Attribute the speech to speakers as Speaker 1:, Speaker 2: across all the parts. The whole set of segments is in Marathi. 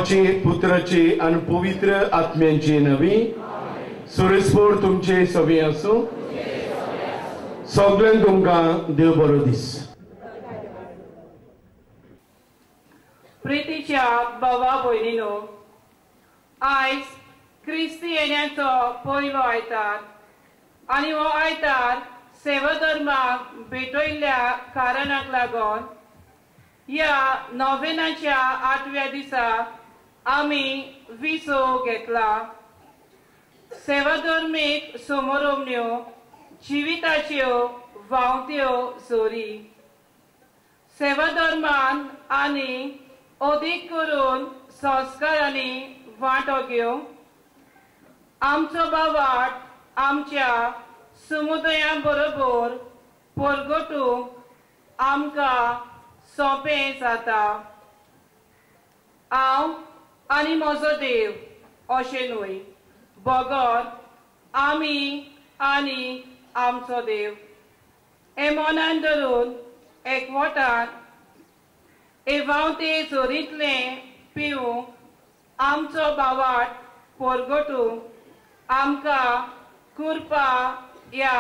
Speaker 1: देवाची पुत्राची आणि पवित्र आत्म्यांची नवी सुरेस्पोर तुमचे सगळे असो सगळ्यांक तुमकां देव बरो दीस.
Speaker 2: प्रितीच्या भावा भयणीनो, आयज क्रिस्ती येण्याचो पयलो आयतार आनी हो आयतार सेवा धर्माक भेटयल्ल्या कारणाक लागून ह्या नोवेनाच्या 8व्या दिसा आमी विसो घेतला. सेवा धर्मीक समारंभण्यो जिविताच्यो वावत्यो सोरी सेवा धर्मान आनी अदीक करून संस्कारांनी वांटो घेवंक आमचो बावाट आमच्या समुदाया बरोबर परगटूंक आमकां सोंपें जाता. हांव आनी म्हजो देव अशें न्हय, भगत आमी आनी आमचो देव हे मनान धरून एकवटान एवावते चोरींतलें पिवूंक आमचो बावाट परगटूंक आमकां कृपा ह्या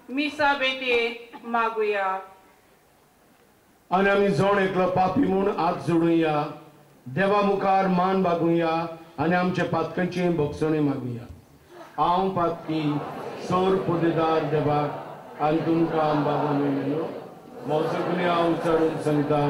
Speaker 2: मिसा भेटेक मागुया.
Speaker 1: आनी आमी जोण एकलो पापी म्हूण हात जोडुया, देवा मुखार मान बागुया आनी आमच्या पातकांची भोगसणी मागुया. हांव पातकी सोर पोदेदार देवाक आनी तुमकां बाबा मेळ्ळो म्हजो गुन्यांव हांव उच्चारून सांगता,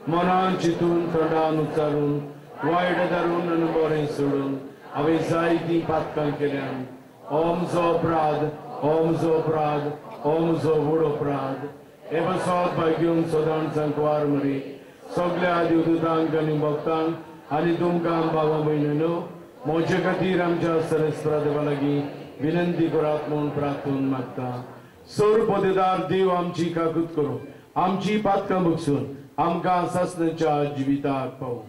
Speaker 1: मनान चिंतून तोंडान उच्चारून वायट धरून आनी बरें सोडून हांवें जायतीं पातकां केल्यान. हो म्हजो अपराध, हो म्हजो अपराध, हो म्हजो व्हड अपराध. हे बसत भाग्यूंक सदां सांकवार मरी सगळ्या देवदूतांक आनी भक्तांक आनी तुमकां बाबा भयणीनो म्हजे खातीर आमच्या सरस्वरा देवा लागीं विनंती करात म्हूण प्रार्थून मागता. सोर पोदेदार देव आमची काकूत करूं, आमची पातकां भोगसून आमकां सासणाच्या जिविताक पावूं.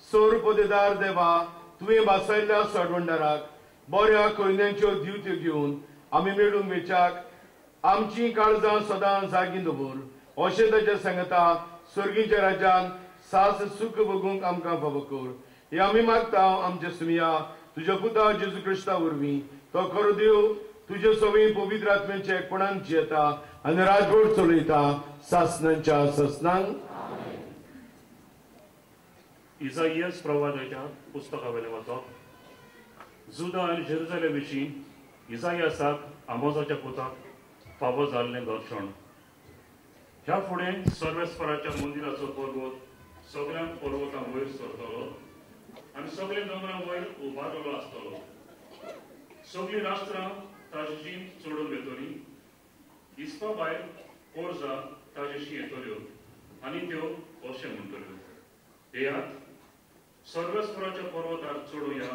Speaker 1: सोर पोदेदार देवा, तुवें बासयल्ल्या सोडवंडाराक बऱ्या कोयन्यांच्यो दिवत्यो घेवन आमी मेळूंक वेचाक आमची काळजां सदां जागी दवर. अशें ताच्या सांगता स्वर्गीच्या राज्यान सास सुख भोगूंक आमकां फावो कर. हे आमी मागता आमच्या सुमिया तुज्या पुता जेजू क्रिस्ता वरवीं. तो खरो देव तुजे सवयी पवित्र आत्म्याच्या एकपणान जियेता आनी राजवट चलयता सासणांच्या ससनांक.
Speaker 3: इसाइयास प्रवादाच्या पुस्तकावेलें वाचप. जुदा आनी जेरुसलेम विशीं इसाइयासाक आमोसाच्या पुताक फावो जाल्लें दर्शण. ह्या फुडें सर्वेस्पराच्या मंदिराचो पर्वत सगळ्यांक पर्वतां वयर सरतलो आनी सगळे दोंगरां वयर उबारलेलो आसतलो. सगळीं राष्ट्रां ताजेशी चोडून येतलीं. इस्पा भायर पोरजा ताजेशी येतल्यो आनी त्यो अशें म्हणटल्यो, येयात सर्वेस्पराच्या पर्वतार चडुया,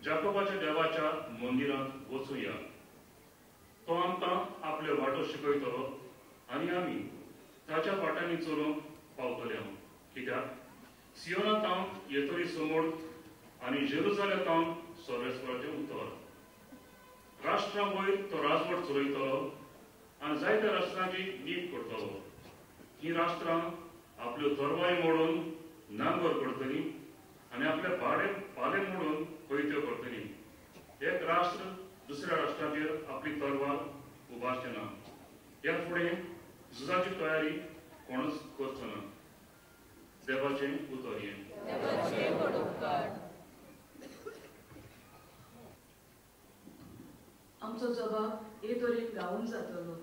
Speaker 3: जाकोबाच्या देवाच्या मंदिरांत वचुया. तो आमकां आपले वाटो शिकयतलो आनी आमी ताच्या वाटांनी चलूंक पावतले. कित्याक सियोनातावन येतली समोर आनी जेरुसलेमांतावन सर्वेस्पराचें उत्तर. राष्ट्रां वयर तो राजवट चलयतलो आनी जायत्या राष्ट्रांची नीत करतलो. ही राष्ट्रां आपल्यो तरवारी मोडून नांगर करतलीं आनी आपले पाले मोडून पैत्यो करतलीं. एक राष्ट्र दुसऱ्या राष्ट्राचेर आपली तरवार उबारचें ना. ह्या फुडें झुजाची तयारी कोणूच करचो ना. देवाचें उतर हें.
Speaker 4: आमचो जबाब हे तरेन गावून जातलो.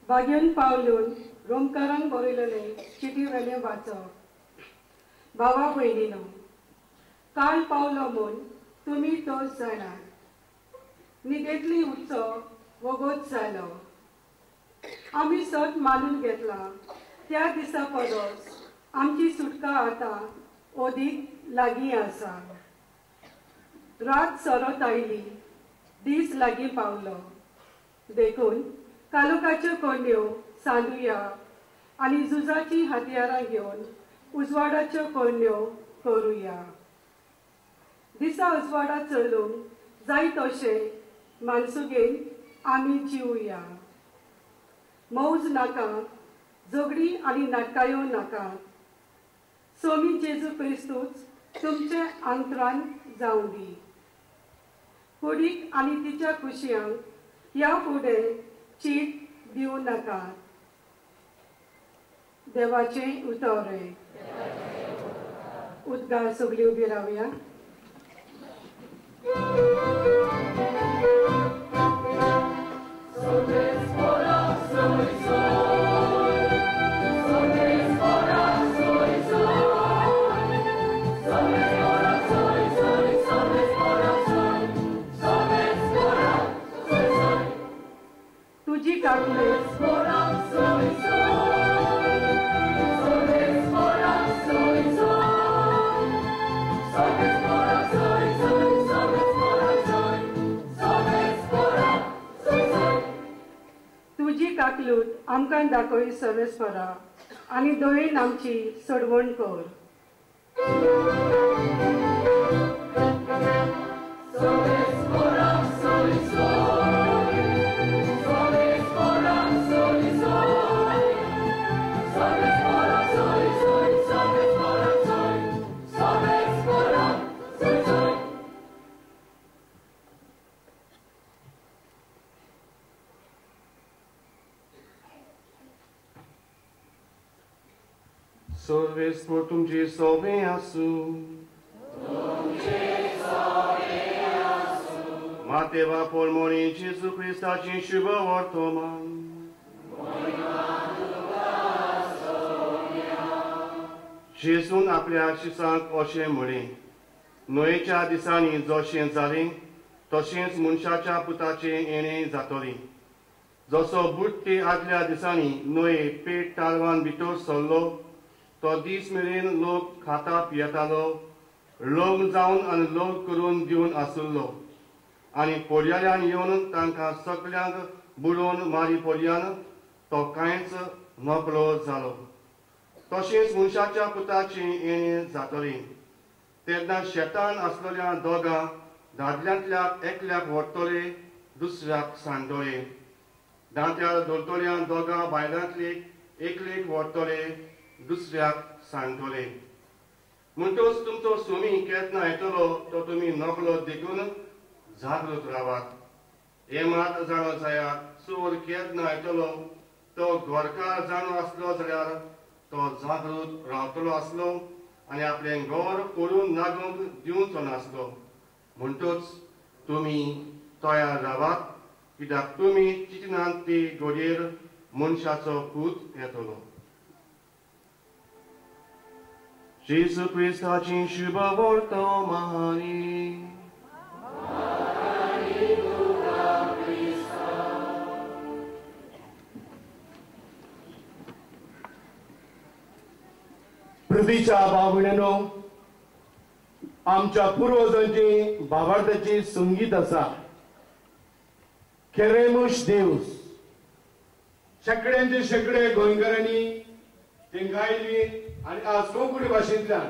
Speaker 5: बागेन पावलून रोमकारांक बरयलेलें चिटी वेलें वाचप. भावा भयणीनो, काल पावलो म्हूण तुमी तोच जाणात. न्हिदेंतली उत्सव वगत जालो. आमी सत मानून घेतला त्या दिसा परस आमची सुटका आतां ओदीक लागीं आसा. रात सरत आयली, दीस लागीं पावलो. देखून कालोखाच्यो कोंड्यो सांदुया आनी झुजाची हत्यारां घेवन उजवाडाच्यो कोंड्यो करुया. दिसा उजवाडा चलूंक जाय तशें मानसुगेन आमी जिवया. मौज नाका, झगडी आनी नाटकायो नाका. सोमी जेजू क्रिस्तूच तुमचे अंतरान जावं दी. कुडीक आनी तिच्या कुशयांक ह्या फुडें चीट दिवं नाकात. देवाचें उतोरें. उद्गार सगळीं उबी रावया. तुझी काकलेस तुझी काकलूत आमकां दाखय सर्वेस्परा आनी दोळेन आमची सोडवण कर.
Speaker 1: Sorves por तुमचे सोबे आसूं Mateva polmoni Jesu Christaci शुभ वर्तमान जेसून आपल्या शिसांक अशें म्हळें नोयेच्या दिसांनी जशें जालें तशेंच मनशाच्या पुताचें येणें जातलें जसो बुडटे आदल्या दिसांनी नोये पेट तालवान भितर सरलो तो दीस मेरेन लोक खाता पियेतालो लग्न जावन आनी लग्न करून दिवन आसुल्लो आनी पोरयाल्यान येवन तांकां सगळ्यांक बुडोवन मारी पोरयान तो कांयच नकळो जालो तशेंच मनशाच्या पुताचें येणें जातलें तेन्ना शेतान आसलेल्या दोगां दादल्यांतल्याक एकल्याक व्हरतले दुसऱ्याक सांडटले दांत्यार धरतल्या दोगां बायलांतले एकलेक व्हरतले दुसऱ्याक सांडटले म्हणटच तुमचो सुमी केन्ना येतलो तो तुमी नकळो देखून जागृत रावात हे मात जाणो जायात चोर केन्ना येतलो तो घरकार जाणो आसलो जाल्यार तो जागृत रावतलो आसलो आनी आपलें घर पडून लागूंक दिवचो नासलो म्हणटच तुमी तयार रावात कित्याक तुमी चिंतनात ती घडयेर मनशाचो पूत येतलो जेसू क्रिस्ताची शुभ वर्तमानी पृथ्वीच्या भावण्यांनो आमच्या पुर्वजांची भावार्थाची संगीत आसा केरेमुश देवस शेकड्यांचे शेकडे गोंयकारांनी ते गायली आनी आज कोंकणी भाशेंतल्यान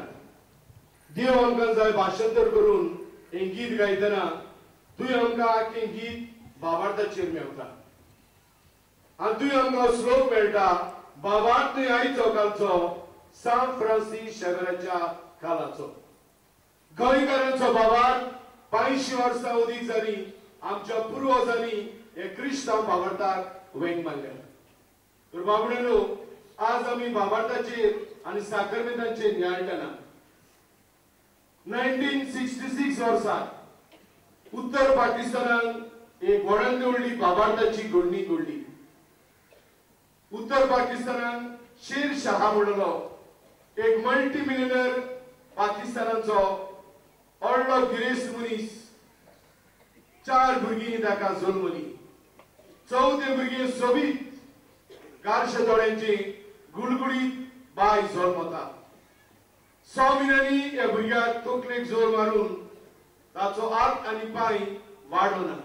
Speaker 1: देव आमकां जाय भाशांतर करून हें गीत गायतना तुवें आमकां आख्खें गीत भावार्थाचेर मेळटा आनी तुवें आमकां श्लोक मेळटा भावार्थ आयचो कालचो सान फ्रांसीस शेगराच्या कालाचो गोंयकारांचो भावार्थ 500 वर्सां उदीक जाली आमच्या पुर्वजांनी हे क्रिस्तांव भावार्थाक वेंग मारल्या तर बाबड्यानो आज आमी भावार्थाचेर आनी साकरमेतांचेर नियाळटना 1966 वर्सा उत्तर पाकिस्तानान एक व्हडान व्हडली भावार्थाची घडणी घडली उत्तर पाकिस्तानान शेर शाह म्हणलो एक मल्टी मिलियनर पाकिस्तानाचो व्हडलो गिरेस्त मनीस 4 भुरगीं ताका जल्मली 4थें भुरगें सोबीत गारशे दोळ्यांची गुळगुळीत बाय जल्मता 6 म्हयन्यांनी ह्या भुरग्याक तकलेक जोर मारून ताचो हात आनी पांय वाडोना